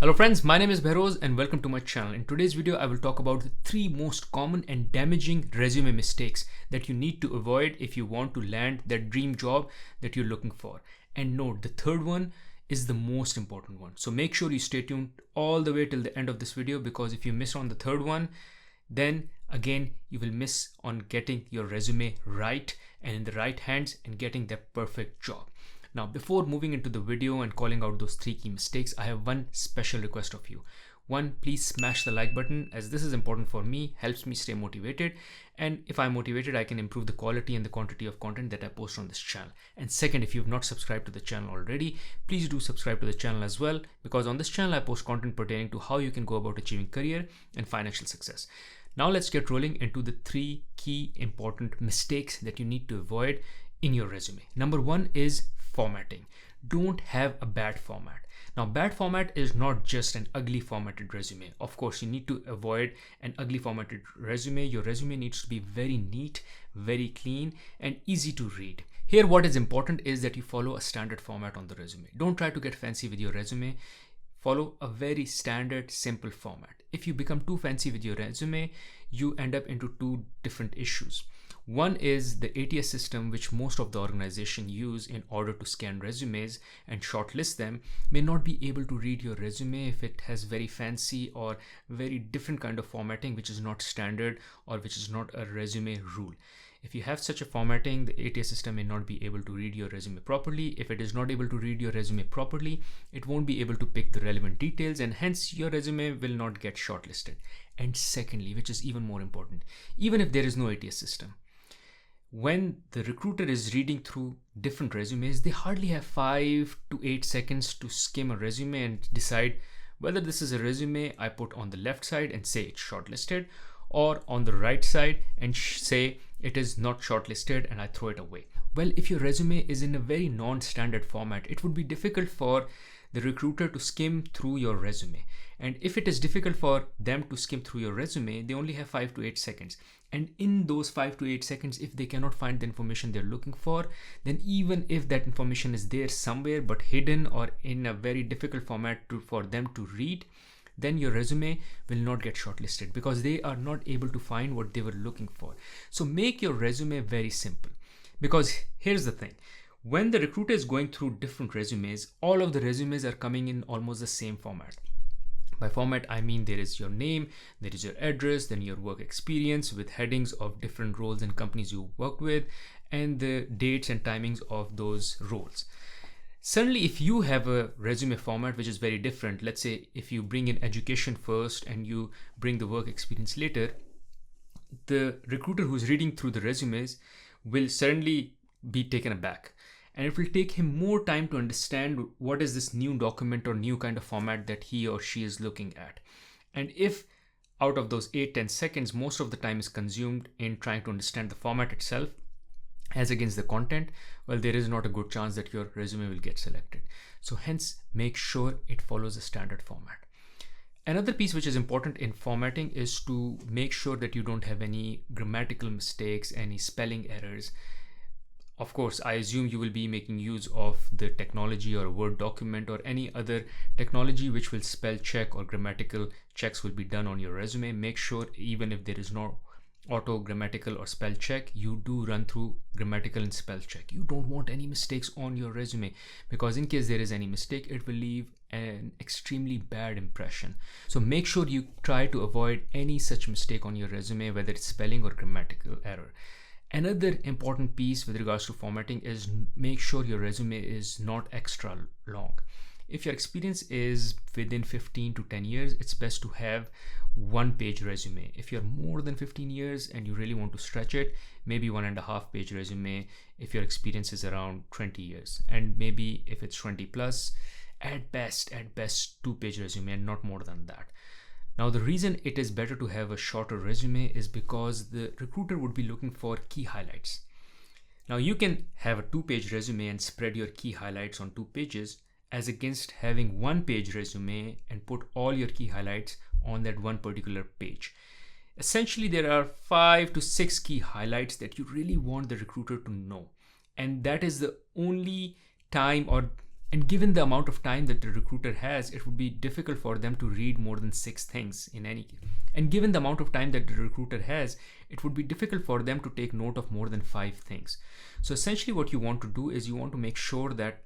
Hello friends, my name is Behroz and welcome to my channel. In today's video, I will talk about the 3 most common and damaging resume mistakes that you need to avoid if you want to land that dream job that you're looking for. And note, the third one is the most important one. So make sure you stay tuned all the way till the end of this video, because if you miss on the third one, then again, you will miss on getting your resume right and in the right hands and getting that perfect job. Now, before moving into the video and calling out those 3 key mistakes, I have one special request of you. One, please smash the like button, as this is important for me, helps me stay motivated. And if I'm motivated, I can improve the quality and the quantity of content that I post on this channel. And second, if you've not subscribed to the channel already, please do subscribe to the channel as well, because on this channel, I post content pertaining to how you can go about achieving career and financial success. Now let's get rolling into the 3 key important mistakes that you need to avoid in your resume. Number 1 is formatting. Don't have a bad format. Now, bad format is not just an ugly formatted resume. Of course, you need to avoid an ugly formatted resume. Your resume needs to be very neat, very clean, and easy to read. Here, what is important is that you follow a standard format on the resume. Don't try to get fancy with your resume. Follow a very standard, simple format. If you become too fancy with your resume, you end up into 2 different issues. One is the ATS system, which most of the organization use in order to scan resumes and shortlist them, may not be able to read your resume if it has very fancy or very different kind of formatting, which is not standard or which is not a resume rule. If you have such a formatting, the ATS system may not be able to read your resume properly. If it is not able to read your resume properly, it won't be able to pick the relevant details, and hence your resume will not get shortlisted. And secondly, which is even more important, even if there is no ATS system, when the recruiter is reading through different resumes, they hardly have 5 to 8 seconds to skim a resume and decide whether this is a resume I put on the left side and say it's shortlisted, or on the right side and say it is not shortlisted and I throw it away. Well, if your resume is in a very non-standard format, it would be difficult for the recruiter to skim through your resume. And if it is difficult for them to skim through your resume, they only have 5 to 8 seconds. And in those 5 to 8 seconds, if they cannot find the information they're looking for, then even if that information is there somewhere but hidden or in a very difficult format for them to read, then your resume will not get shortlisted because they are not able to find what they were looking for. So make your resume very simple, because here's the thing. When the recruiter is going through different resumes, all of the resumes are coming in almost the same format. By format, I mean there is your name, there is your address, then your work experience with headings of different roles and companies you work with, and the dates and timings of those roles. Suddenly, if you have a resume format which is very different, let's say if you bring in education first and you bring the work experience later, the recruiter who's reading through the resumes will suddenly be taken aback. And it will take him more time to understand what is this new document or new kind of format that he or she is looking at. And if out of those 8-10 seconds, most of the time is consumed in trying to understand the format itself as against the content, well, there is not a good chance that your resume will get selected. So hence, make sure it follows a standard format. Another piece which is important in formatting is to make sure that you don't have any grammatical mistakes, any spelling errors. Of course, I assume you will be making use of the technology or a Word document or any other technology which will spell check or grammatical checks will be done on your resume. Make sure even if there is no auto grammatical or spell check, you do run through grammatical and spell check. You don't want any mistakes on your resume, because in case there is any mistake, it will leave an extremely bad impression. So make sure you try to avoid any such mistake on your resume, whether it's spelling or grammatical error. Another important piece with regards to formatting is make sure your resume is not extra long. If your experience is within 15 to 10 years, it's best to have 1-page resume. If you're more than 15 years and you really want to stretch it, maybe 1.5-page resume if your experience is around 20 years. And maybe if it's 20 plus, at best 2-page resume and not more than that. Now, the reason it is better to have a shorter resume is because the recruiter would be looking for key highlights. Now, you can have a 2-page resume and spread your key highlights on 2 pages as against having 1-page resume and put all your key highlights on that one particular page. Essentially, there are 5 to 6 key highlights that you really want the recruiter to know. And that is the only time or And given the amount of time that the recruiter has, it would be difficult for them to read more than 6 things in any case. And given the amount of time that the recruiter has, it would be difficult for them to take note of more than 5 things. So essentially what you want to do is you want to make sure that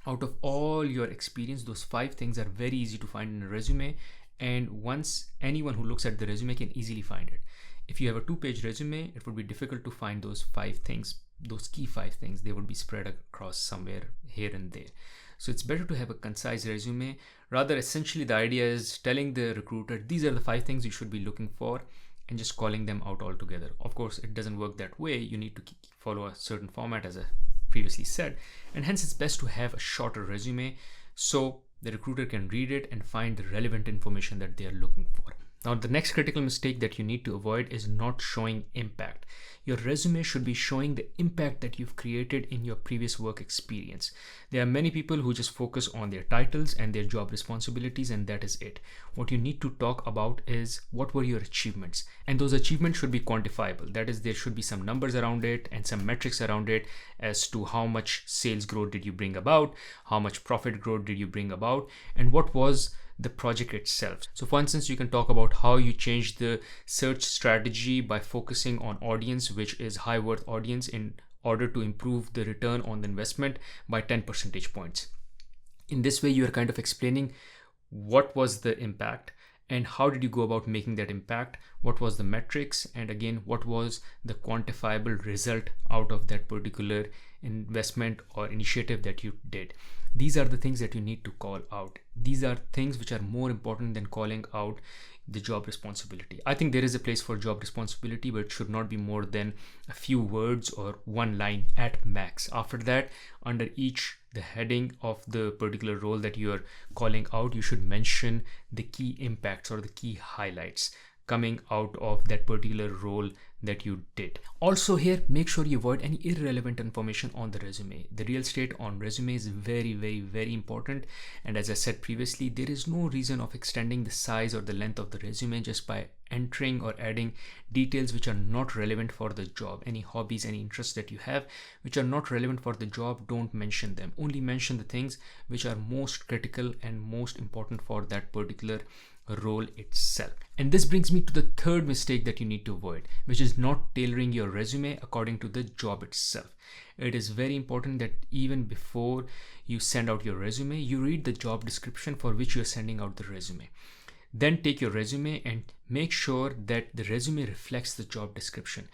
out of all your experience, those 5 things are very easy to find in a resume. And once anyone who looks at the resume can easily find it. If you have a 2-page resume, it would be difficult to find those 5 things, those key 5 things. They would be spread across somewhere here and there. So it's better to have a concise resume. Rather, essentially the idea is telling the recruiter, these are the 5 things you should be looking for, and just calling them out altogether. Of course, it doesn't work that way. You need to follow a certain format, as I previously said, and hence it's best to have a shorter resume so the recruiter can read it and find the relevant information that they are looking for. Now, the next critical mistake that you need to avoid is not showing impact. Your resume should be showing the impact that you've created in your previous work experience. There are many people who just focus on their titles and their job responsibilities, and that is it. What you need to talk about is what were your achievements, and those achievements should be quantifiable. That is, there should be some numbers around it and some metrics around it as to how much sales growth did you bring about, how much profit growth did you bring about, and what was the project itself. So for instance, you can talk about how you changed the search strategy by focusing on audience, which is high worth audience, in order to improve the return on the investment by 10 percentage points. In this way, you are kind of explaining what was the impact and how did you go about making that impact, what was the metrics, and again, what was the quantifiable result out of that particular investment or initiative that you did. These are the things that you need to call out. These are things which are more important than calling out the job responsibility. I think there is a place for job responsibility, but it should not be more than a few words or one line at max. After that, under each the heading of the particular role that you are calling out, you should mention the key impacts or the key highlights coming out of that particular role that you did. Also here, make sure you avoid any irrelevant information on the resume. The real estate on resume is very, very, very important. And as I said previously, there is no reason of extending the size or the length of the resume just by entering or adding details which are not relevant for the job. Any hobbies, any interests that you have which are not relevant for the job, don't mention them. Only mention the things which are most critical and most important for that particular role itself. And this brings me to the third mistake that you need to avoid, which is not tailoring your resume according to the job itself. It is very important that even before you send out your resume, you read the job description for which you are sending out the resume. Then take your resume and make sure that the resume reflects the job description.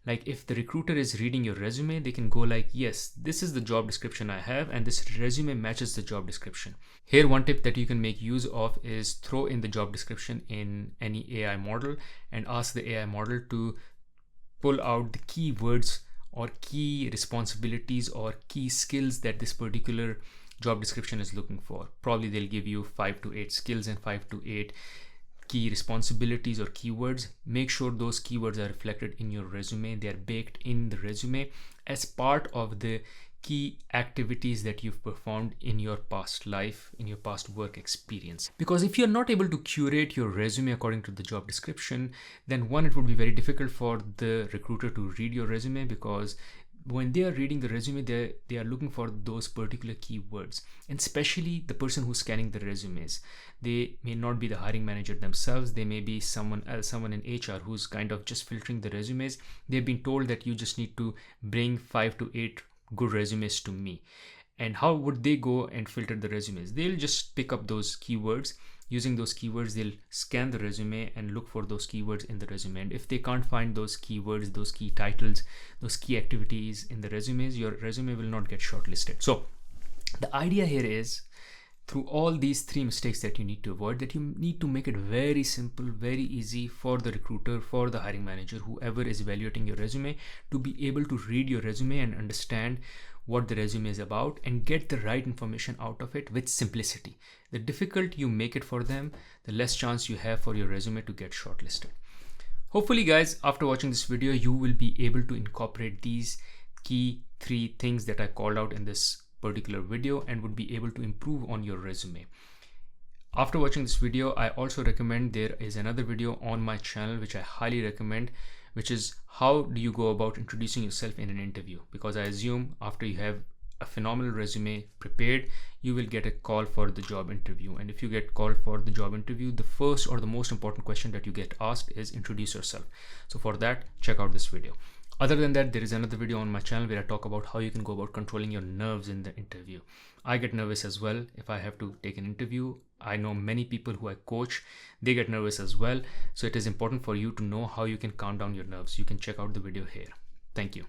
Like if the recruiter is reading your resume, they can go like, yes, this is the job description I have and this resume matches the job description. Here, one tip that you can make use of is throw in the job description in any AI model and ask the AI model to pull out the keywords or key responsibilities or key skills that this particular job description is looking for. Probably they'll give you 5 to 8 skills and 5 to 8 key responsibilities or keywords. Make sure those keywords are reflected in your resume. They are baked in the resume as part of the key activities that you've performed in your past life, in your past work experience. Because if you're not able to curate your resume according to the job description, then one, it would be very difficult for the recruiter to read your resume, because when they are reading the resume, they are looking for those particular keywords, and especially the person who's scanning the resumes. They may not be the hiring manager themselves. They may be someone else, someone in HR who's kind of just filtering the resumes. They've been told that you just need to bring 5 to 8 good resumes to me. And how would they go and filter the resumes? They'll just pick up those keywords. Using those keywords, they'll scan the resume and look for those keywords in the resume. And if they can't find those keywords, those key titles, those key activities in the resumes, your resume will not get shortlisted. So the idea here is, through all these 3 mistakes that you need to avoid, that you need to make it very simple, very easy for the recruiter, for the hiring manager, whoever is evaluating your resume, to be able to read your resume and understand what the resume is about and get the right information out of it with simplicity. The difficult you make it for them, the less chance you have for your resume to get shortlisted. Hopefully guys, after watching this video, you will be able to incorporate these key 3 things that I called out in this particular video and would be able to improve on your resume. After watching this video, I also recommend there is another video on my channel which I highly recommend, which is how do you go about introducing yourself in an interview? Because I assume after you have a phenomenal resume prepared, you will get a call for the job interview. And if you get called for the job interview, the first or the most important question that you get asked is introduce yourself. So for that, check out this video. Other than that, there is another video on my channel where I talk about how you can go about controlling your nerves in the interview. I get nervous as well if I have to take an interview. I know many people who I coach, they get nervous as well. So it is important for you to know how you can calm down your nerves. You can check out the video here. Thank you.